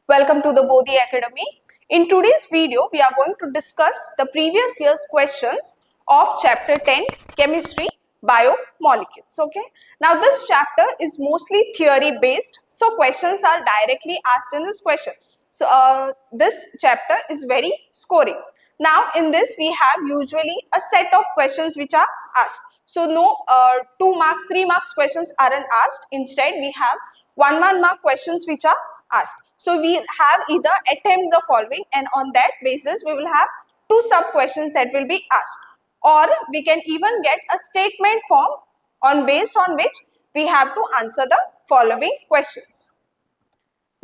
Welcome to the Bodhi Academy. In today's video, we are going to discuss the previous year's questions of chapter 10, Chemistry, Biomolecules. Okay. Now, this chapter is mostly theory based, so questions are directly asked in this question. So, this chapter is very scoring. Now, in this, we have usually a set of questions which are asked. So, no 2 marks, 3 marks questions aren't asked. Instead, we have 1 mark questions which are asked. So, we have either attempt the following, and on that basis, we will have 2 sub questions that will be asked. Or we can even get a statement form based on which we have to answer the following questions.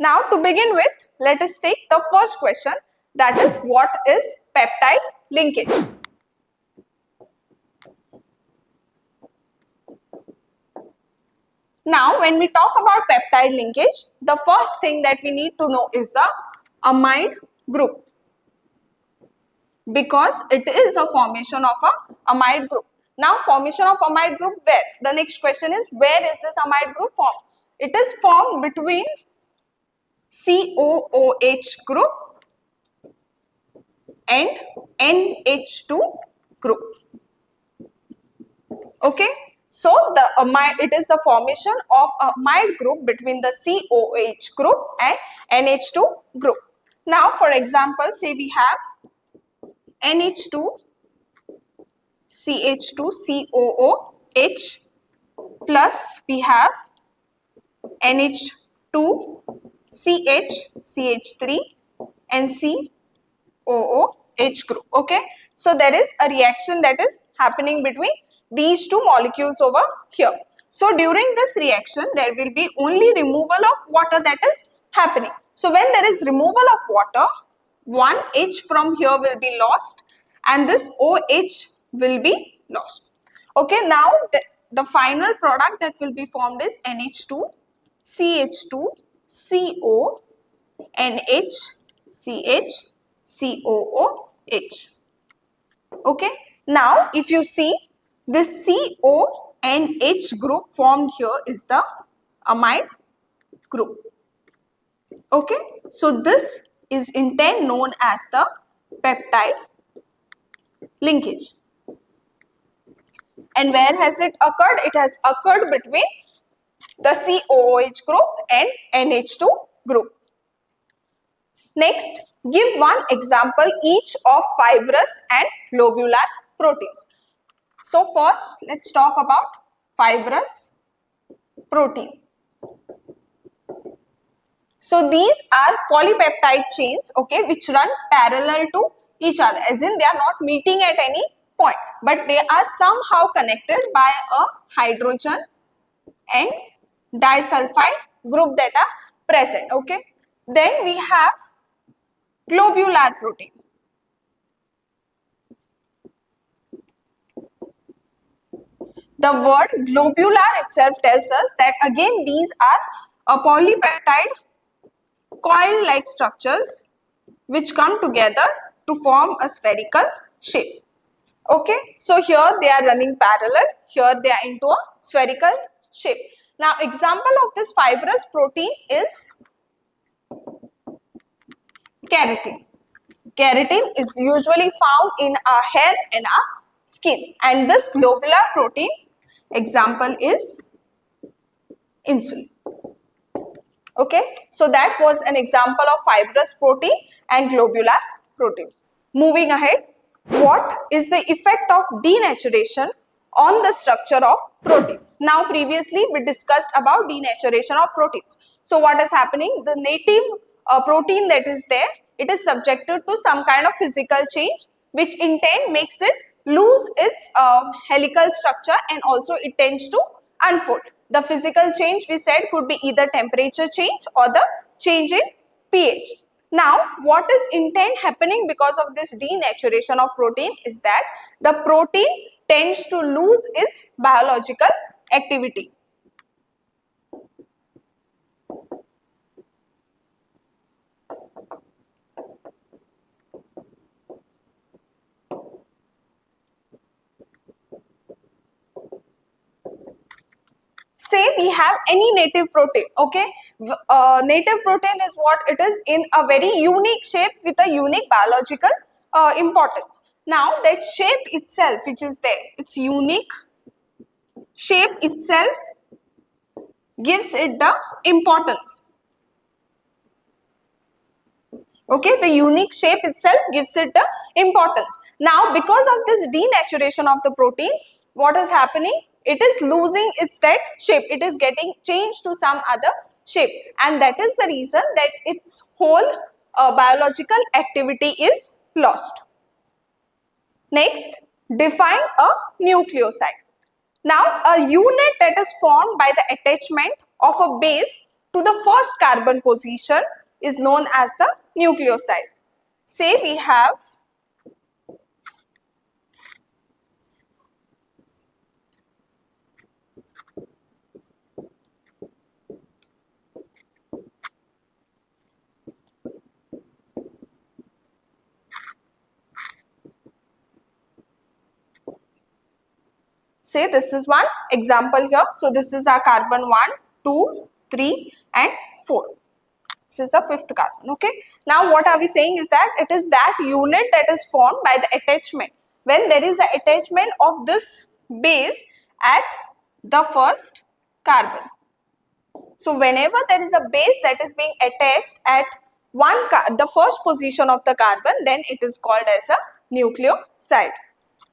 Now, to begin with, let us take the first question, that is, what is peptide linkage? Now, when we talk about peptide linkage, the first thing that we need to know is the amide group, because it is a formation of a amide group. Now, formation of amide group where? The next question is, where is this amide group formed? It is formed between COOH group and NH2 group. Okay. So, it is the formation of a amide group between the COOH group and NH2 group. Now, for example, say we have NH2 CH2 COOH plus we have NH2 CH CH3 and COOH group. Okay. So, there is a reaction that is happening between these two molecules over here. So, during this reaction, there will be only removal of water that is happening. So, when there is removal of water, one H from here will be lost and this OH will be lost. Okay, now the final product that will be formed is NH2, CH2, CO, NH, CH, COOH. Okay, now if you see, this CO and H group formed here is the amide group. Okay, so this is in turn known as the peptide linkage. And where has it occurred? It has occurred between the COOH group and NH2 group. Next, give one example each of fibrous and globular proteins. So first, let's talk about fibrous protein. So these are polypeptide chains, okay, which run parallel to each other, as in they are not meeting at any point, but they are somehow connected by a hydrogen and disulfide group that are present, okay. Then we have globular protein. The word globular itself tells us that again these are a polypeptide coil-like structures which come together to form a spherical shape. Okay, so here they are running parallel, here they are into a spherical shape. Now, example of this fibrous protein is keratin. Keratin is usually found in our hair and our skin, and this globular protein example is insulin. Okay, so that was an example of fibrous protein and globular protein. Moving ahead, what is the effect of denaturation on the structure of proteins? Now, previously we discussed about denaturation of proteins. So, what is happening? The native protein that is there, it is subjected to some kind of physical change, which in turn makes it lose its helical structure, and also it tends to unfold. The physical change we said could be either temperature change or the change in pH. Now, what is in turn happening because of this denaturation of protein is that the protein tends to lose its biological activity. say we have any native protein, okay? Native protein is what it is in a very unique shape with a unique biological importance. Now that shape itself which is there, its unique shape itself gives it the importance. Okay, the unique shape itself gives it the importance. Now, because of this denaturation of the protein, what is happening? It is losing its that shape. It is getting changed to some other shape, and that is the reason that its whole biological activity is lost. Next, define a nucleoside. Now, a unit that is formed by the attachment of a base to the first carbon position is known as the nucleoside. Say we have say this is one example here. So this is our carbon 1, 2, 3 and 4. This is the fifth carbon, okay? Now what are we saying is that it is that unit that is formed by the attachment. When there is an attachment of this base at the first carbon. So whenever there is a base that is being attached at the first position of the carbon, then it is called as a nucleoside.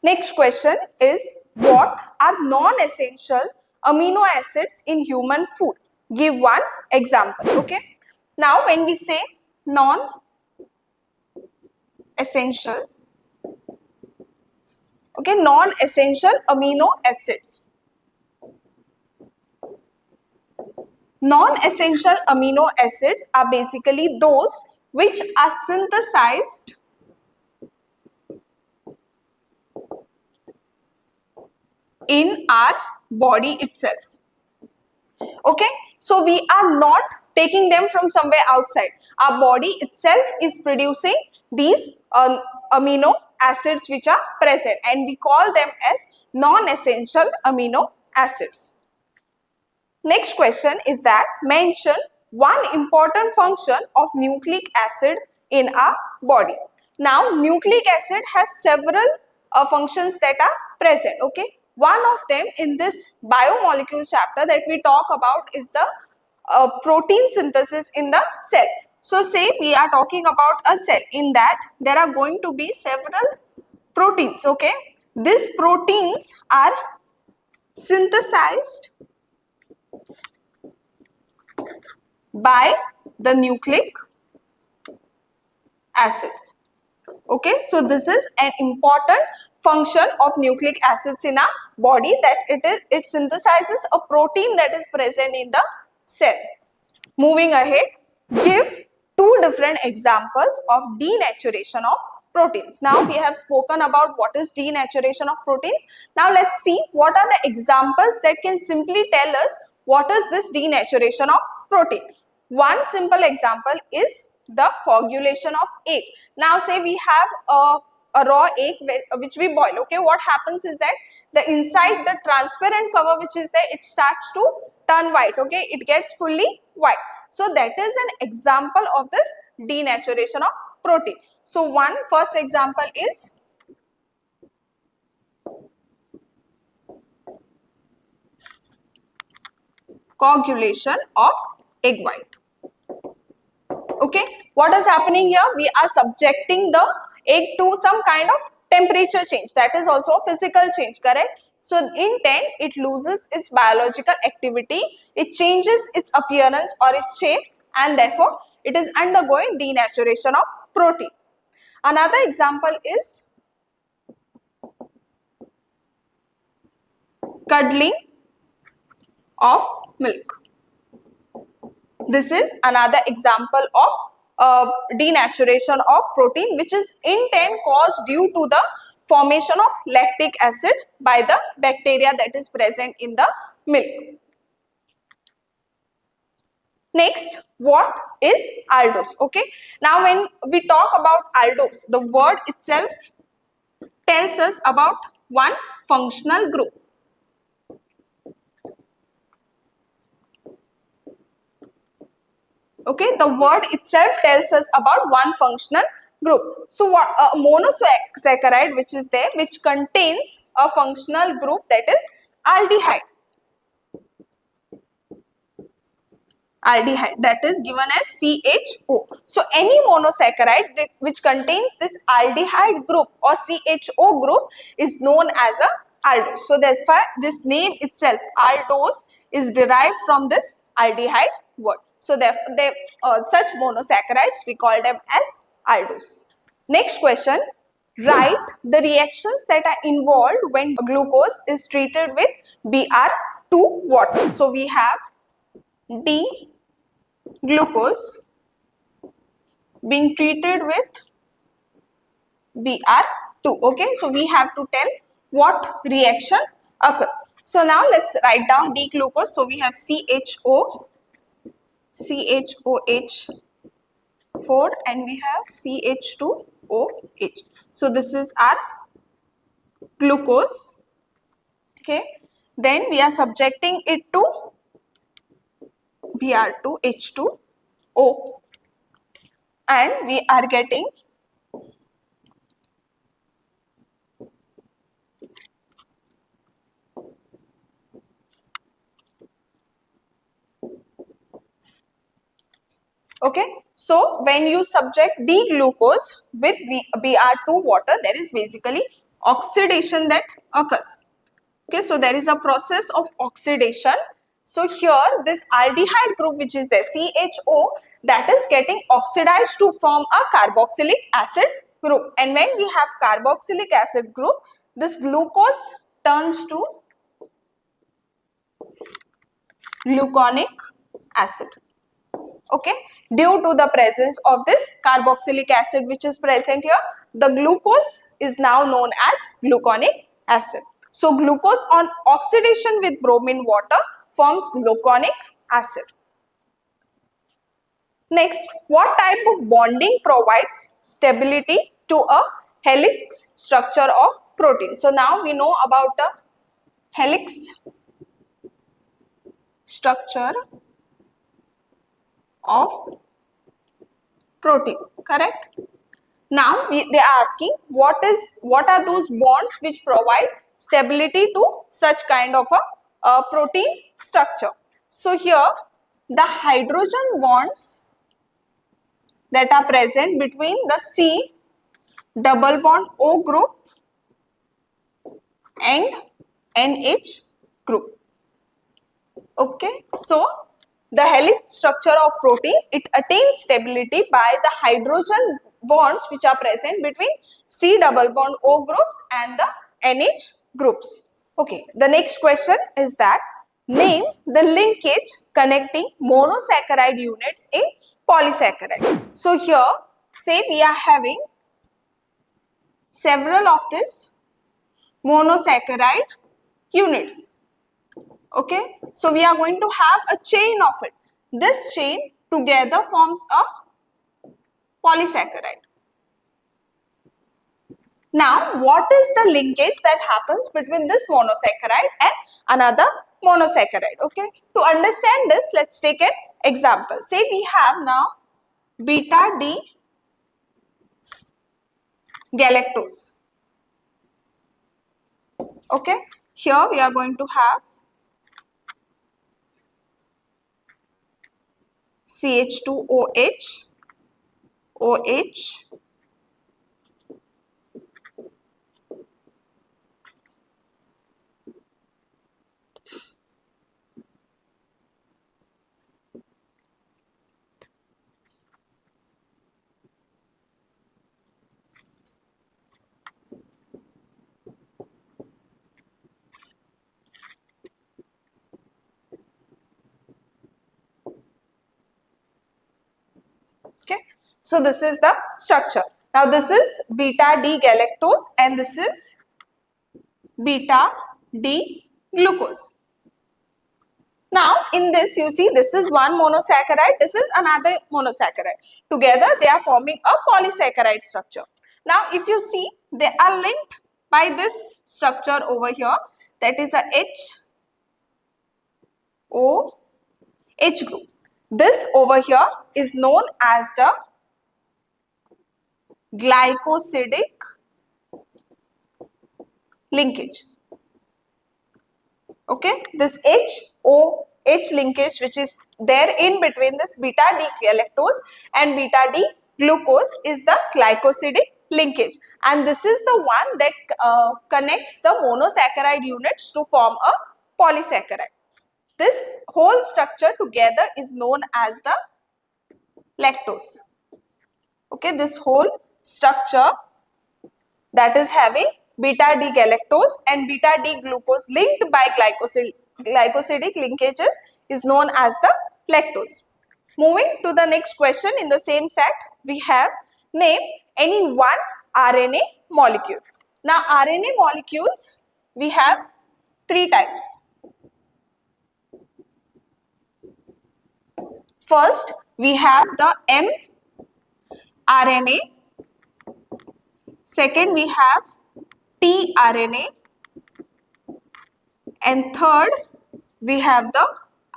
Next question is, what are non-essential amino acids in human food? Give one example, okay? Now when we say non-essential, okay, non-essential amino acids. Non-essential amino acids are basically those which are synthesized in our body itself. Okay, so we are not taking them from somewhere outside. Our body itself is producing these amino acids which are present, and we call them as non-essential amino acids. Next question is that mention one important function of nucleic acid in our body. Now, nucleic acid has several functions that are present, okay? One of them in this biomolecules chapter that we talk about is the protein synthesis in the cell. So, say we are talking about a cell. In that, there are going to be several proteins, okay? These proteins are synthesized by the nucleic acids. Okay, so this is an important function of nucleic acids in our body, that it synthesizes a protein that is present in the cell. Moving ahead, give two different examples of denaturation of proteins. Now we have spoken about what is denaturation of proteins. Now let's see what are the examples that can simply tell us what is this denaturation of protein. One simple example is the coagulation of egg. Now say we have a raw egg which we boil, okay? What happens is that the inside, the transparent cover which is there, it starts to turn white, okay? It gets fully white. So that is an example of this denaturation of protein. So one first example is coagulation of egg white. Okay, what is happening here? We are subjecting the egg to some kind of temperature change. That is also a physical change, correct? So in 10, it loses its biological activity, it changes its appearance or its shape, and therefore it is undergoing denaturation of protein. Another example is curdling of milk. This is another example of denaturation of protein, which is in turn caused due to the formation of lactic acid by the bacteria that is present in the milk. Next, what is aldose? Okay, now when we talk about aldose, the word itself tells us about one functional group. Okay, the word itself tells us about one functional group. So what a monosaccharide which is there, which contains a functional group, that is aldehyde. Aldehyde, that is given as CHO. So any monosaccharide which contains this aldehyde group or CHO group is known as a aldose. So that's why this name itself, aldose, is derived from this aldehyde word. So therefore, such monosaccharides we call them as aldose. Next question, write the reactions that are involved when glucose is treated with Br2 water. So we have D glucose being treated with Br2. Okay, so we have to tell what reaction occurs. So now let's write down D glucose. So we have CHO, CHOH4, and we have CH2OH. So this is our glucose. Okay, then we are subjecting it to Br2H2O, and we are getting okay. So when you subject D glucose with Br2 water, there is basically oxidation that occurs. Okay, so there is a process of oxidation. So here this aldehyde group which is there, CHO, that is getting oxidized to form a carboxylic acid group. And when we have carboxylic acid group, this glucose turns to gluconic acid. Okay, due to the presence of this carboxylic acid which is present here, the glucose is now known as gluconic acid. So glucose on oxidation with bromine water forms gluconic acid. Next, what type of bonding provides stability to a helix structure of protein? So now we know about the helix structure of protein, correct? Now they are asking what are those bonds which provide stability to such kind of a protein structure. So here the hydrogen bonds that are present between the C double bond O group and NH group. Okay, so the helix structure of protein, it attains stability by the hydrogen bonds which are present between C double bond O groups and the NH groups. Okay, the next question is that name the linkage connecting monosaccharide units in polysaccharide. So here, say we are having several of this monosaccharide units. Okay, so we are going to have a chain of it. This chain together forms a polysaccharide. Now, what is the linkage that happens between this monosaccharide and another monosaccharide? Okay, to understand this, let's take an example. Say we have now beta D galactose. Okay, here we are going to have CH2OH, OH, okay. So this is the structure. Now this is beta D galactose and this is beta D glucose. Now in this you see this is one monosaccharide, this is another monosaccharide. Together they are forming a polysaccharide structure. Now if you see they are linked by this structure over here, that is a H O H group. This over here is known as the glycosidic linkage. Okay, this H linkage which is there in between this beta D galactose and beta D glucose is the glycosidic linkage, and this is the one that connects the monosaccharide units to form a polysaccharide. This whole structure together is known as the lactose. Okay, this whole structure that is having beta D galactose and beta D glucose linked by glycosidic linkages is known as the lactose. Moving to the next question in the same set, we have name any one RNA molecule. Now RNA molecules we have three types. First we have the mRNA. Second we have tRNA, and third we have the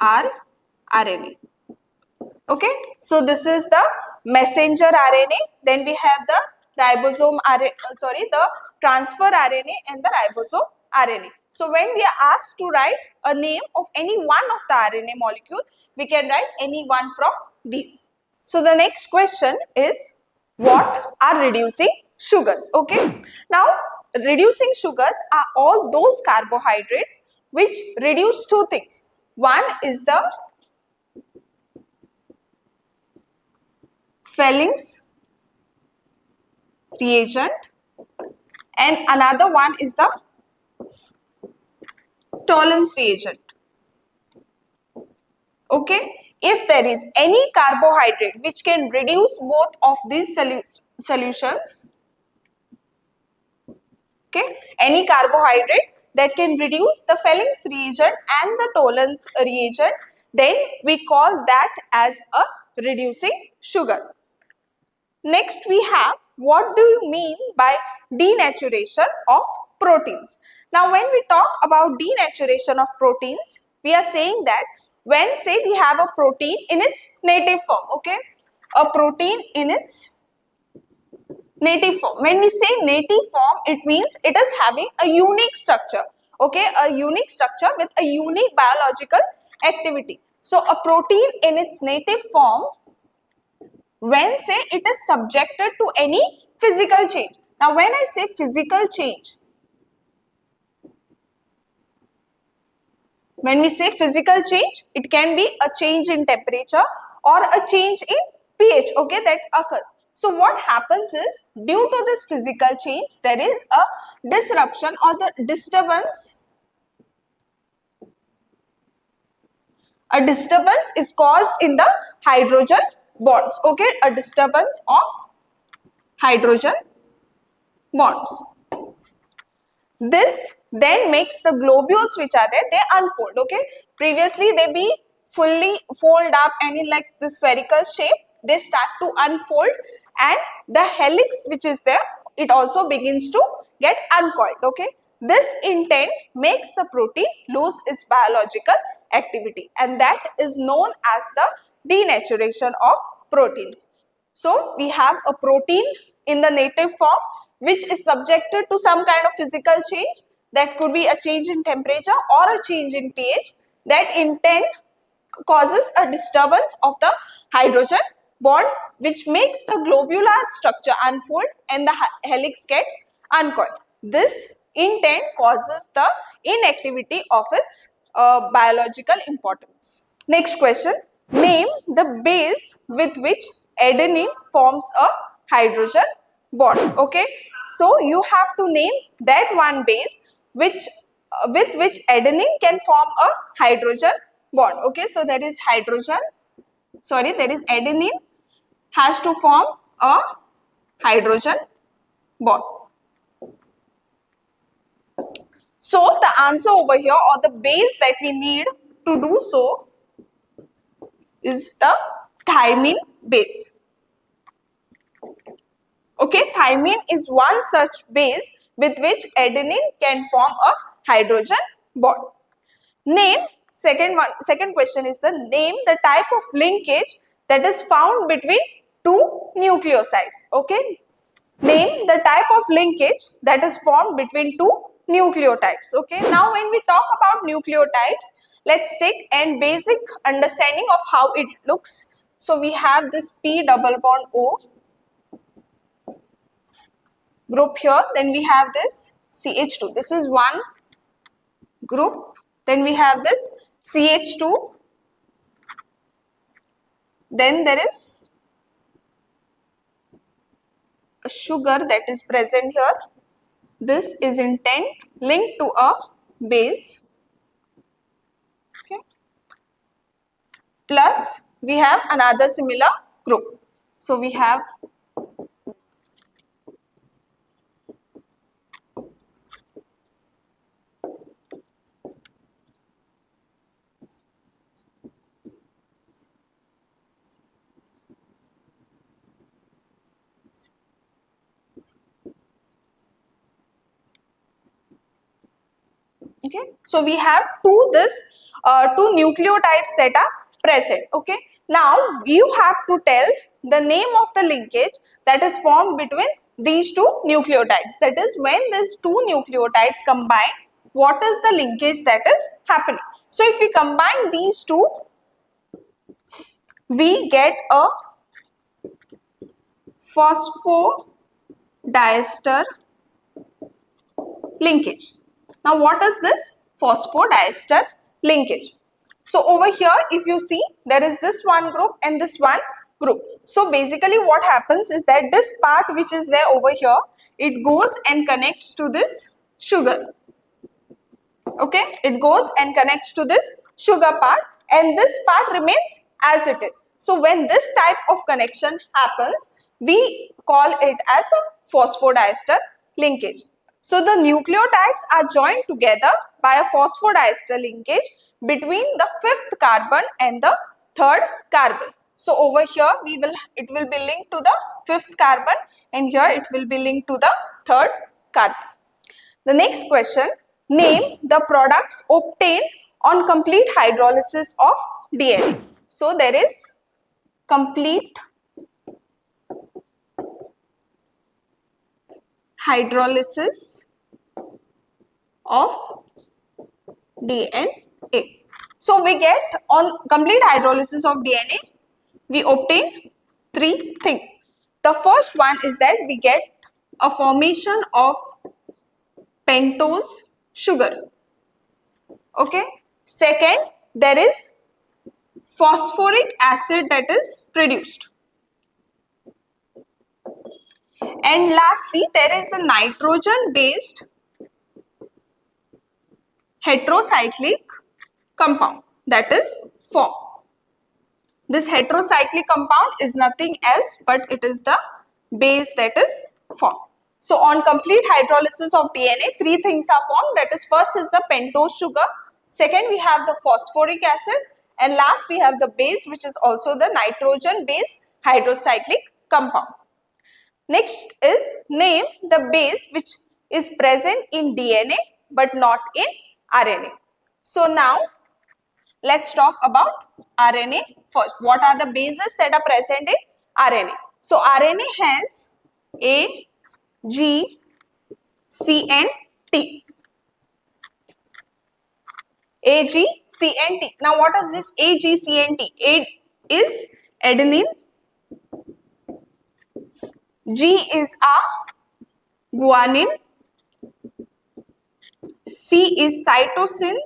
rRNA. Okay, so this is the messenger RNA, then we have the ribosome RNA, the transfer RNA and the ribosome RNA. So when we are asked to write a name of any one of the RNA molecule, we can write any one from these. So the next question is, what are reducing sugars? Okay, now reducing sugars are all those carbohydrates which reduce two things. One is the Felling's reagent and another one is the Tollens reagent. Okay, if there is any carbohydrate which can reduce both of these solutions, okay, any carbohydrate that can reduce the Felling's reagent and the Tollens reagent, then we call that as a reducing sugar. Next we have, what do you mean by denaturation of proteins? Now when we talk about denaturation of proteins, we are saying that when say we have a protein in its native form, okay, a protein in its native form. When we say native form, it means it is having a unique structure, okay, a unique structure with a unique biological activity. So a protein in its native form, when say it is subjected to any physical change. Now when I say physical change, when we say physical change, it can be a change in temperature or a change in pH, okay, that occurs. So what happens is, due to this physical change, there is a disruption or the disturbance. A disturbance is caused in the hydrogen bonds, okay, a disturbance of hydrogen bonds. This then makes the globules which are there, they unfold, okay. Previously they be fully fold up and in like the spherical shape, they start to unfold, and the helix which is there, it also begins to get uncoiled, okay. This intent makes the protein lose its biological activity, and that is known as the denaturation of proteins. So we have a protein in the native form which is subjected to some kind of physical change, that could be a change in temperature or a change in pH, that intent causes a disturbance of the hydrogen bond which makes the globular structure unfold and the helix gets uncoiled. This intent causes the inactivity of its biological importance. Next question, name the base with which adenine forms a hydrogen bond, okay. So you have to name that one base which with which adenine can form a hydrogen bond, okay. So there is adenine has to form a hydrogen bond. So the answer over here, or the base that we need to do so, is the thymine base. Okay, thymine is one such base with which adenine can form a hydrogen bond. Name Second question is the name the type of linkage that is found between two nucleosides. Okay, name the type of linkage that is formed between two nucleotides. Okay, now when we talk about nucleotides, let's take a basic understanding of how it looks. So we have this P double bond O group here, then we have this CH2. This is one group. Then we have this CH2. Then there is a sugar that is present here. This is in 10 linked to a base. Okay. Plus we have another similar group. So we have okay. So we have two nucleotides that are present. Okay. Now you have to tell the name of the linkage that is formed between these two nucleotides. That is, when these two nucleotides combine, what is the linkage that is happening? So if we combine these two, we get a phosphodiester linkage. Now what is this phosphodiester linkage? So over here, if you see, there is this one group and this one group. So basically what happens is that this part which is there over here, it goes and connects to this sugar. Okay, it goes and connects to this sugar part, and this part remains as it is. So when this type of connection happens, we call it as a phosphodiester linkage. So the nucleotides are joined together by a phosphodiester linkage between the 5th carbon and the 3rd carbon. So over here it will be linked to the 5th carbon, and here it will be linked to the 3rd carbon. The next question, name the products obtained on complete hydrolysis of DNA. So there is complete hydrolysis of DNA. So we get, on complete hydrolysis of DNA, we obtain three things. The first one is that we get a formation of pentose sugar. Okay. Second, there is phosphoric acid that is produced. And lastly, there is a nitrogen based heterocyclic compound that is formed. This heterocyclic compound is nothing else but it is the base that is formed. So on complete hydrolysis of DNA, three things are formed. That is, first is the pentose sugar, second we have the phosphoric acid, and last we have the base, which is also the nitrogen based hydrocyclic compound. Next is name the base which is present in DNA but not in RNA. So now let's talk about RNA first. What are the bases that are present in RNA? So RNA has A, G, C and T. A, G, C and T. Now what is this A, G, C and T? A is adenine, G is a guanine, C is cytosine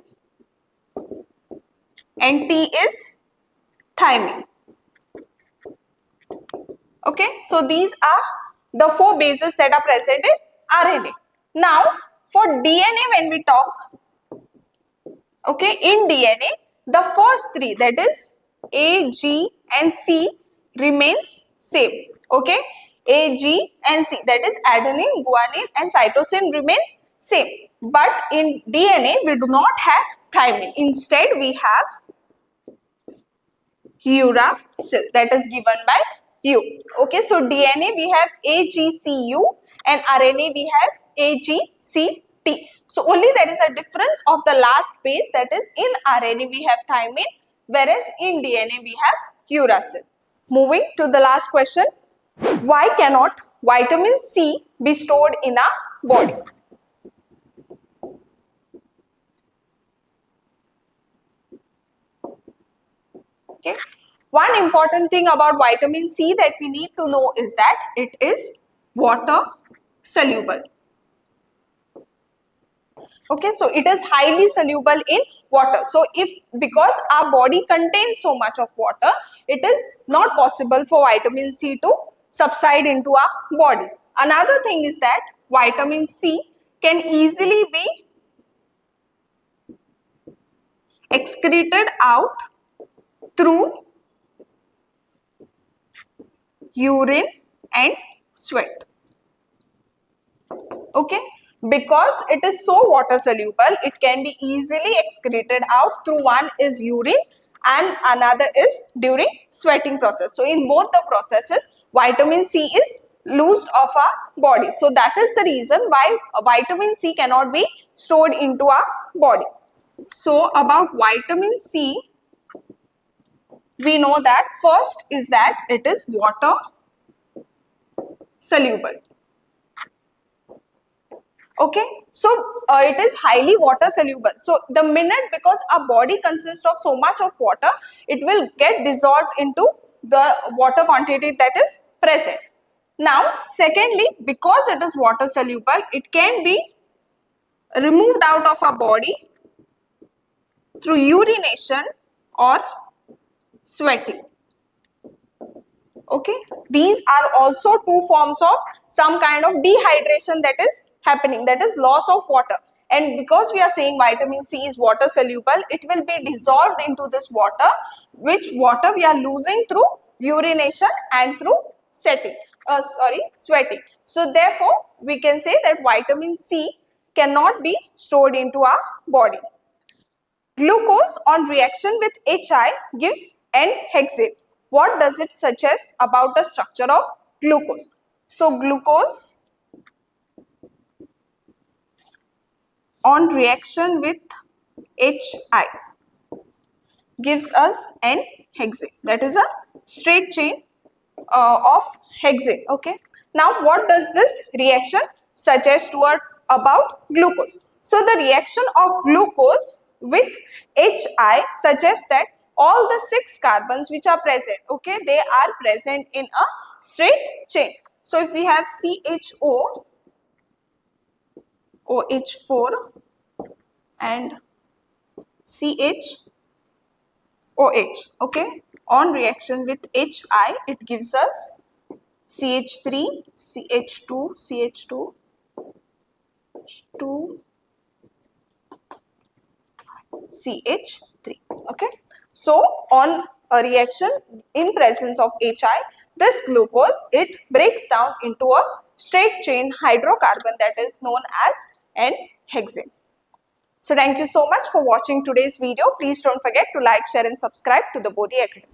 and T is thymine. Okay, so these are the four bases that are present in RNA. Now for DNA, when we talk, okay, in DNA, the first three, that is A, G and C, remains same. Okay, A, G and C, that is adenine, guanine and cytosine, remains same. But in DNA, we do not have thymine. Instead, we have uracil, that is given by U. Okay, so DNA we have AGCU and RNA we have AGCT. T. So only there is a difference of the last base, that is in RNA we have thymine, whereas in DNA we have uracil. Moving to the last question. Why cannot vitamin C be stored in our body? Okay. One important thing about vitamin C that we need to know is that it is water soluble. Okay, so it is highly soluble in water. So because our body contains so much of water, it is not possible for vitamin C to subside into our bodies. Another thing is that vitamin C can easily be excreted out through urine and sweat. Okay, because it is so water soluble, it can be easily excreted out through, one is urine and another is during sweating process. So in both the processes, vitamin C is loosed off our body. So that is the reason why vitamin C cannot be stored into our body. So about vitamin C, we know that first is that it is water soluble. Okay, so it is highly water soluble. So the minute, because our body consists of so much of water, it will get dissolved into the water quantity that is present. Now secondly, because it is water soluble, it can be removed out of our body through urination or sweating. Okay, these are also two forms of some kind of dehydration that is happening, that is loss of water. And because we are saying vitamin C is water soluble, it will be dissolved into this water, which water we are losing through urination and through sweating. So therefore we can say that vitamin C cannot be stored into our body. Glucose on reaction with HI gives N-hexane. What does it suggest about the structure of glucose? So glucose on reaction with HI gives us N-hexane. That is a straight chain of hexane. Okay. Now what does this reaction suggest about glucose? So the reaction of glucose with HI suggests that all the 6 carbons which are present, okay, they are present in a straight chain. So if we have CHO, OH4 and CHOH, okay, on reaction with HI, it gives us CH3, CH2, CH2, 2, CH3. Okay. So on a reaction in presence of HI, this glucose, it breaks down into a straight chain hydrocarbon that is known as N-hexane. So thank you so much for watching today's video. Please don't forget to like, share and subscribe to the Bodhi Academy.